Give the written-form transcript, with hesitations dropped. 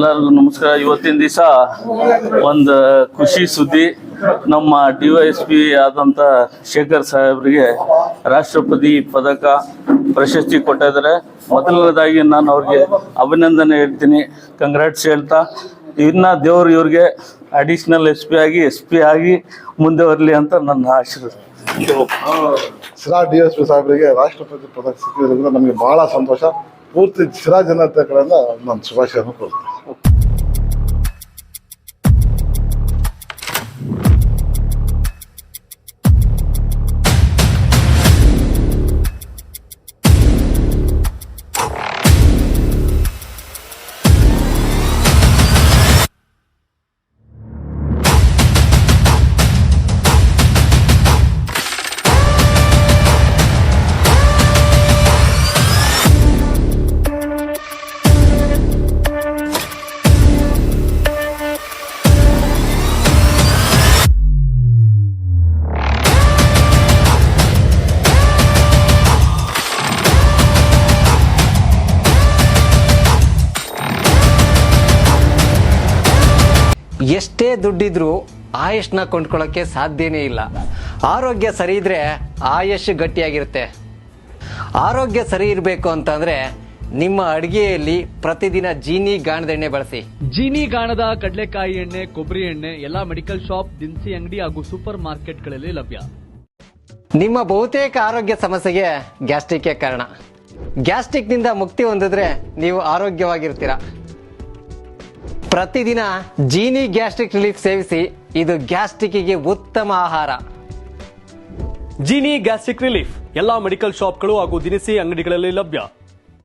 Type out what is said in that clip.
ಎಲ್ಲರಿಗೂ ನಮಸ್ಕಾರ. ಇವತ್ತಿನ ದಿವಸ ಒಂದು ಖುಷಿ ಸುದ್ದಿ. ನಮ್ಮ DYSP ಆದಂಥ ಶೇಖರ್ ಸಾಹೇಬ್ರಿಗೆ ರಾಷ್ಟ್ರಪತಿ ಪದಕ ಪ್ರಶಸ್ತಿ ಕೊಟ್ಟಿದ್ದಾರೆ. ಮೊದಲನೇದಾಗಿ ನಾನು ಅವ್ರಿಗೆ ಅಭಿನಂದನೆ ಹೇಳ್ತೀನಿ, ಕಂಗ್ರಾಟ್ಸ್ ಹೇಳ್ತಾ, ದೇವರು ಇವ್ರಿಗೆ ಅಡಿಷನಲ್ SP ಆಗಿ SP ಆಗಿ ಮುಂದೆ ಬರಲಿ ಅಂತ ನನ್ನ ಆಶೀರ್ವಾದ. DSP ಸಾಹೇಬರಿಗೆ ರಾಷ್ಟ್ರಪತಿ ಪದಕ ಸಿಕ್ಕಿದ್ರಿಂದ ನಮಗೆ ಬಹಳ ಸಂತೋಷ. ಪೂರ್ತಿ ಸಿರಾ ಜನತೆ ಕಡೆಯಿಂದ ನಾನು ಶುಭಾಶಯವನ್ನು ಕೊಡ್ತೀನಿ. ಎಷ್ಟೇ ದುಡ್ಡಿದ್ರೂ ಆಯುಷ್ನ ಕೊಂಡ್ಕೊಳ್ಳೋಕ್ಕೆ ಸಾಧ್ಯನೇ ಇಲ್ಲ. ಆರೋಗ್ಯ ಸರಿ ಇದ್ರೆ ಆಯುಷ್ ಗಟ್ಟಿಯಾಗಿರುತ್ತೆ. ಆರೋಗ್ಯ ಸರಿ ಇರಬೇಕು ಅಂತಂದ್ರೆ ನಿಮ್ಮ ಅಡಿಗೆಯಲ್ಲಿ ಪ್ರತಿದಿನ ಜೀನಿ ಗಾಣದ ಎಣ್ಣೆ ಬಳಸಿ. ಜೀನಿ ಗಾಣದ ಕಡಲೆಕಾಯಿ ಎಣ್ಣೆ, ಕೊಬ್ಬರಿ ಎಣ್ಣೆ ಎಲ್ಲ ಮೆಡಿಕಲ್ ಶಾಪ್, ದಿನಸಿ ಅಂಗಡಿ ಹಾಗೂ ಸೂಪರ್ ಮಾರ್ಕೆಟ್ಗಳಲ್ಲಿ ಲಭ್ಯ. ನಿಮ್ಮ ಬಹುತೇಕ ಆರೋಗ್ಯ ಸಮಸ್ಯೆಗೆ ಗ್ಯಾಸ್ಟ್ರಿಕ್ ಕಾರಣ. ಗ್ಯಾಸ್ಟ್ರಿಕ್ ನಿಂದ ಮುಕ್ತಿ ಹೊಂದಿದ್ರೆ ನೀವು ಆರೋಗ್ಯವಾಗಿರ್ತೀರಾ. ಪ್ರತಿದಿನ ಜೀನಿ ಗ್ಯಾಸ್ಟ್ರಿಕ್ ರಿಲೀಫ್ ಸೇವಿಸಿ. ಇದು ಗ್ಯಾಸ್ಟ್ರಿಕ್ಗೆ ಉತ್ತಮ ಆಹಾರ. ಜೀನಿ ಗ್ಯಾಸ್ಟ್ರಿಕ್ ರಿಲೀಫ್ ಎಲ್ಲಾ ಮೆಡಿಕಲ್ ಶಾಪ್ಗಳು ಹಾಗೂ ದಿನಸಿ ಅಂಗಡಿಗಳಲ್ಲಿ ಲಭ್ಯ.